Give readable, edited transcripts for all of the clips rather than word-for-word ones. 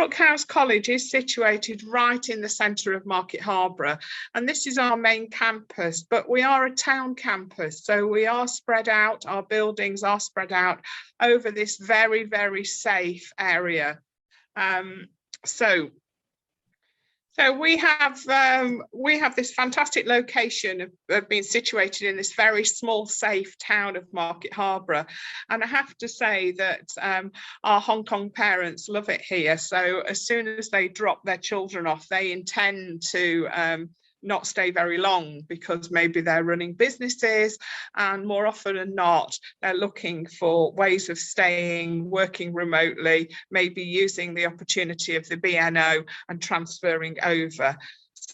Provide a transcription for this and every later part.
Brooke House College is situated right in the centre of Market Harborough, and this is our main campus, but we are a town campus, so we are spread out, our buildings are spread out over this very, very safe area. So we have this fantastic location of being situated in this very small, safe town of Market Harborough. And I have to say that our Hong Kong parents love it here. So as soon as they drop their children off, they intend to not stay very long, because maybe they're running businesses, and more often than not they're looking for ways of staying, working remotely, maybe using the opportunity of the BNO and transferring over.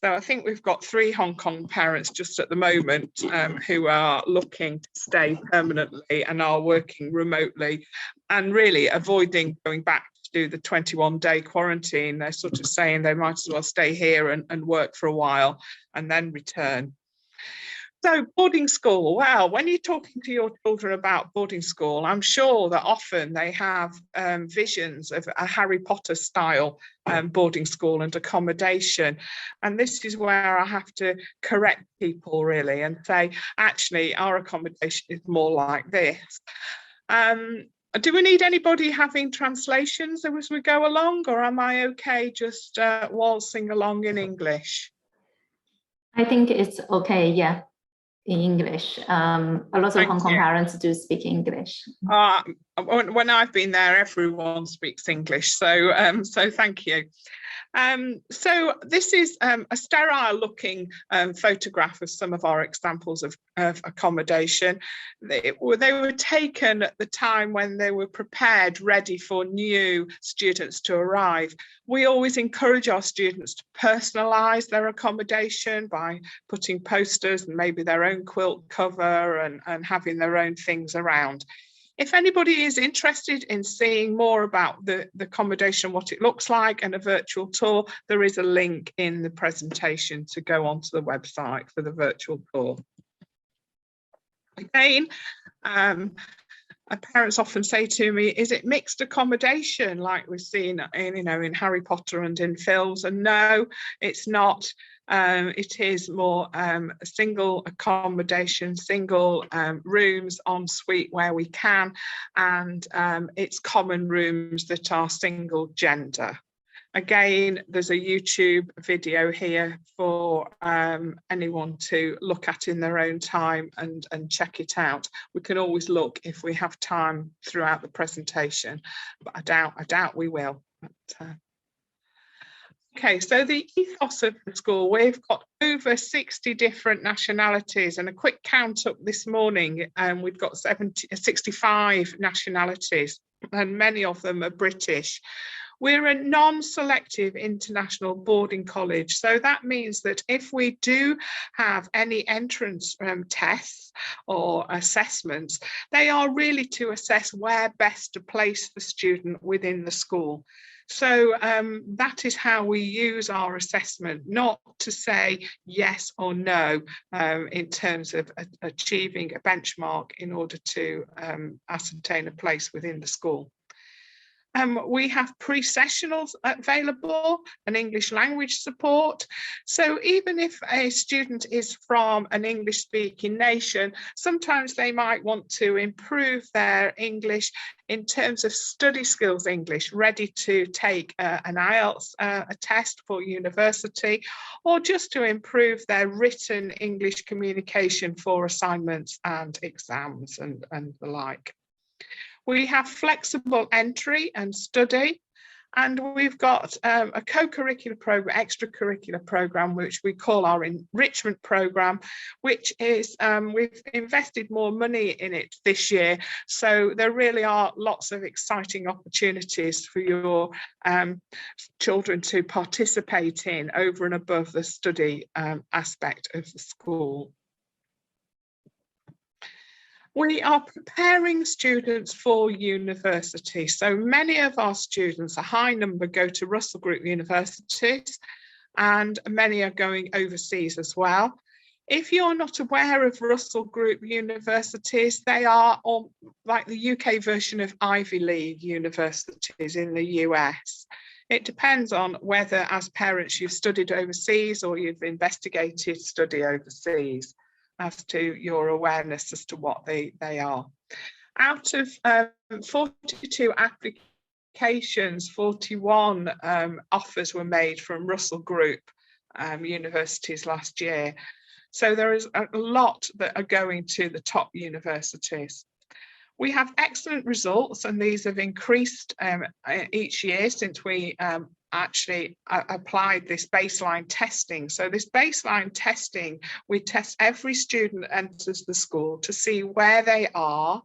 So I think we've got 3 Hong Kong parents just at the moment who are looking to stay permanently and are working remotely and really avoiding going back to do the 21-day quarantine. They're sort of saying they might as well stay here and work for a while and then return. So boarding school, well, when you're talking to your children about boarding school, I'm sure that often they have visions of a Harry Potter style boarding school and accommodation. And this is where I have to correct people really and say, actually, our accommodation is more like this. Do we need anybody having translations as we go along, or am I okay just waltzing along in English? I think it's okay, yeah, in English. A lot of Hong Kong parents do speak English. When I've been there, everyone speaks English, so so thank you. So this is a sterile looking photograph of some of our examples of accommodation. They were taken at the time when they were prepared, ready for new students to arrive. We always encourage our students to personalise their accommodation by putting posters and maybe their own quilt cover and having their own things around. If anybody is interested in seeing more about the accommodation, what it looks like, and a virtual tour, there is a link in the presentation to go onto the website for the virtual tour. Again, parents often say to me, is it mixed accommodation like we've seen in Harry Potter and in films? And no, it's not. It is more a single accommodation, single rooms en suite where we can, and it's common rooms that are single gender. Again, there's a YouTube video here for anyone to look at in their own time and check it out. We can always look if we have time throughout the presentation, but I doubt we will. But, okay, so the ethos of the school, we've got over 60 different nationalities, and a quick count up this morning, we've got 65 nationalities, and many of them are British. We're a non-selective international boarding college, so that means that if we do have any entrance tests or assessments, they are really to assess where best to place the student within the school. So that is how we use our assessment, not to say yes or no in terms of achieving a benchmark in order to ascertain a place within the school. We have pre-sessionals available and English language support. So even if a student is from an English-speaking nation, sometimes they might want to improve their English in terms of study skills English, ready to take an IELTS test for university, or just to improve their written English communication for assignments and exams and the like. We have flexible entry and study, and we've got a co-curricular program, extracurricular program, which we call our enrichment program, which is, we've invested more money in it this year. So there really are lots of exciting opportunities for your children to participate in over and above the study aspect of the school. We are preparing students for university. So many of our students, a high number, go to Russell Group universities, and many are going overseas as well. If you're not aware of Russell Group universities, they are like the UK version of Ivy League universities in the US. It depends on whether, as parents, you've studied overseas or you've investigated study overseas as to your awareness as to what they are. Out of 42 applications, 41 offers were made from Russell Group universities last year. So there is a lot that are going to the top universities. We have excellent results, and these have increased each year since we actually applied this baseline testing. So this baseline testing, we test every student that enters the school to see where they are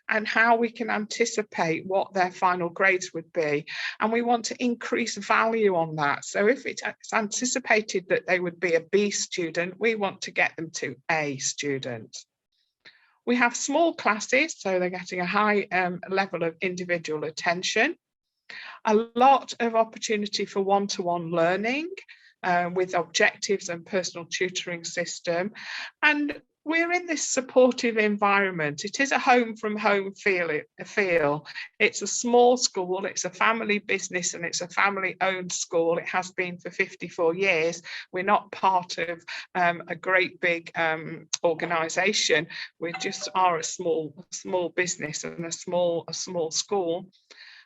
and how we can anticipate what their final grades would be. And we want to increase value on that. So if it's anticipated that they would be a B student, we want to get them to A student. We have small classes, so they're getting a high level of individual attention. A lot of opportunity for one-to-one learning with objectives and personal tutoring system. And we're in this supportive environment. It is a home from home feel. It's a small school, it's a family business, and it's a family owned school. It has been for 54 years. We're not part of a great big organisation. We just are a small business and a small school.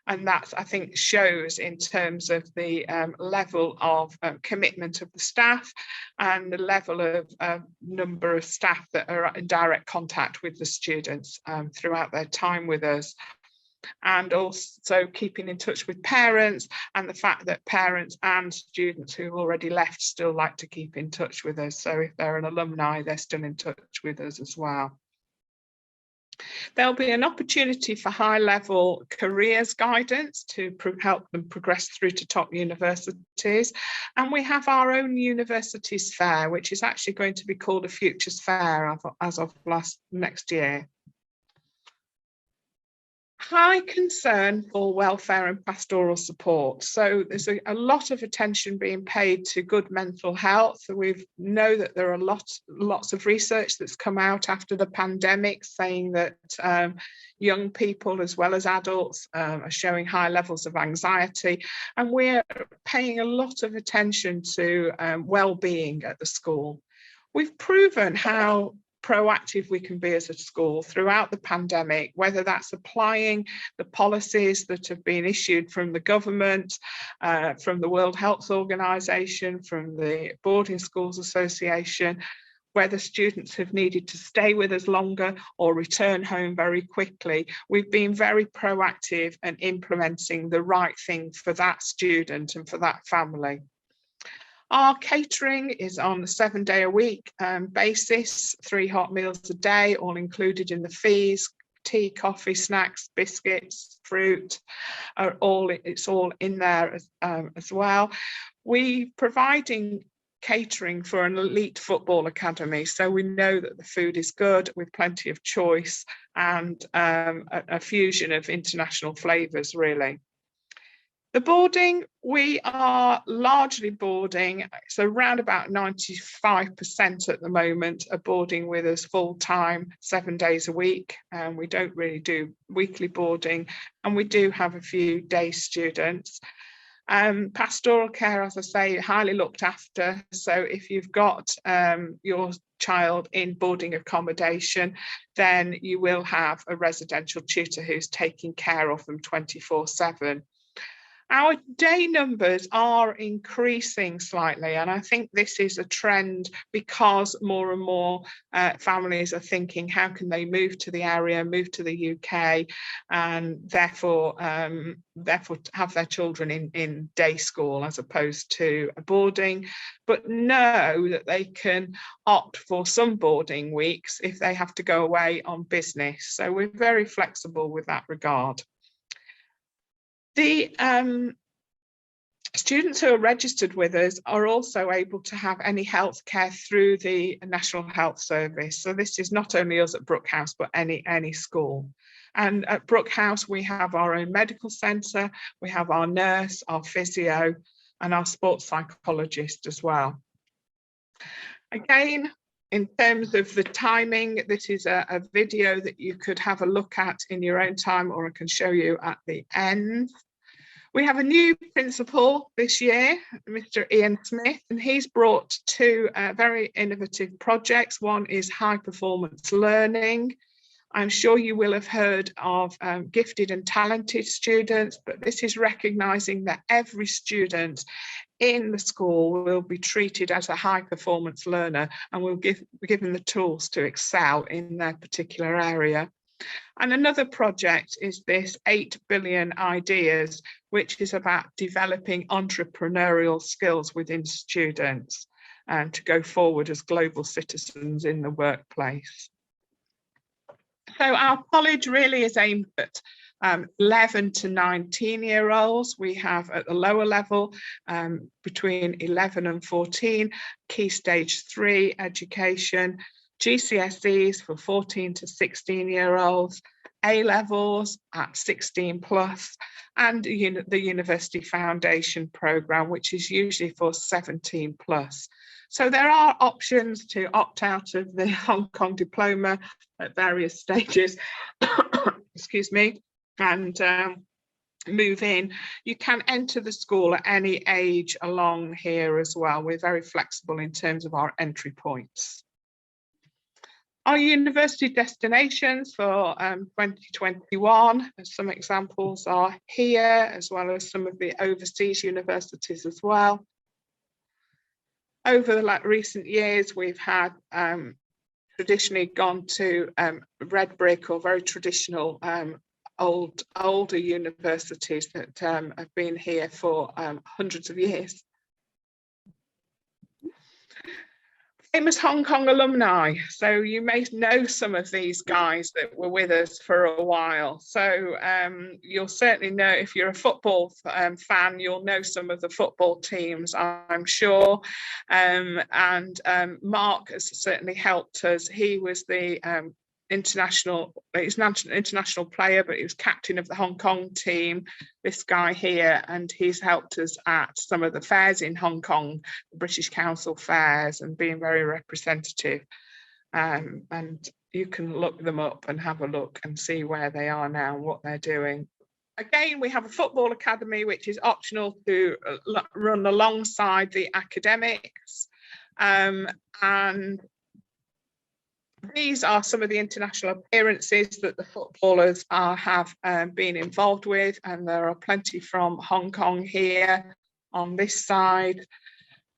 And that, I think, shows in terms of the level of commitment of the staff and the level of number of staff that are in direct contact with the students throughout their time with us. And also keeping in touch with parents, and the fact that parents and students who've already left still like to keep in touch with us. So if they're an alumni, they're still in touch with us as well. There'll be an opportunity for high-level careers guidance to help them progress through to top universities. And we have our own universities fair, which is actually going to be called a Futures Fair as of next year. High concern for welfare and pastoral support. So there's a lot of attention being paid to good mental health. We know that there are lots of research that's come out after the pandemic saying that young people as well as adults are showing high levels of anxiety, and we're paying a lot of attention to well-being at the school. We've proven how proactive we can be as a school throughout the pandemic, whether that's applying the policies that have been issued from the government, from the World Health Organization, from the Boarding Schools Association, whether students have needed to stay with us longer or return home very quickly. We've been very proactive and implementing the right thing for that student and for that family. Our catering is on a 7-day-a-week basis, 3 hot meals a day, all included in the fees. Tea, coffee, snacks, biscuits, fruit, it's all in there as well. We're providing catering for an elite football academy, so we know that the food is good with plenty of choice and a fusion of international flavours, really. The boarding, we are largely boarding, so around about 95% at the moment are boarding with us full-time, 7 days a week. And we don't really do weekly boarding, and we do have a few day students. Pastoral care, as I say, highly looked after. So if you've got your child in boarding accommodation, then you will have a residential tutor who's taking care of them 24/7. Our day numbers are increasing slightly, and I think this is a trend because more and more families are thinking, how can they move to the area, move to the UK, and therefore have their children in day school as opposed to boarding, but know that they can opt for some boarding weeks if they have to go away on business. So we're very flexible with that regard. The students who are registered with us are also able to have any health care through the National Health Service. So this is not only us at Brooke House, but any school. And at Brooke House, we have our own medical centre, we have our nurse, our physio, and our sports psychologist as well. Again, in terms of the timing, this is a video that you could have a look at in your own time, or I can show you at the end. We have a new principal this year, Mr. Ian Smith, and he's brought two very innovative projects. One is high performance learning. I'm sure you will have heard of gifted and talented students, but this is recognising that every student in the school will be treated as a high performance learner and will be given the tools to excel in their particular area. And another project is this 8 billion ideas, which is about developing entrepreneurial skills within students and to go forward as global citizens in the workplace. So our college really is aimed at 11 to 19-year-olds. We have at the lower level between 11 and 14, Key Stage 3 education, GCSEs for 14 to 16-year-olds, A-levels at 16 plus, and the University Foundation programme, which is usually for 17 plus. So there are options to opt out of the Hong Kong diploma at various stages, excuse me, and move in. You can enter the school at any age along here as well. We're very flexible in terms of our entry points. Our university destinations for 2021, some examples are here, as well as some of the overseas universities as well. Over the recent years, we've had traditionally gone to red brick or very traditional older universities that have been here for hundreds of years. Famous Hong Kong alumni. So you may know some of these guys that were with us for a while. So you'll certainly know, if you're a football fan, you'll know some of the football teams, I'm sure. And Mark has certainly helped us. He was the international player, but he was captain of the Hong Kong team, this guy here, and he's helped us at some of the fairs in Hong Kong, the British Council fairs, and being very representative. And you can look them up and have a look and see where they are now, what they're doing. Again, we have a football academy, which is optional to run alongside the academics. And these are some of the international appearances that the footballers have been involved with, and there are plenty from Hong Kong here on this side.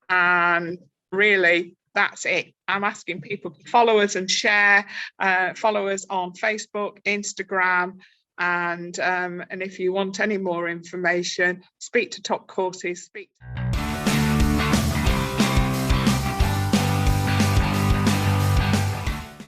And really, that's it. I'm asking people to follow us and share, follow us on Facebook, Instagram, and if you want any more information, speak to Top Courses, speak to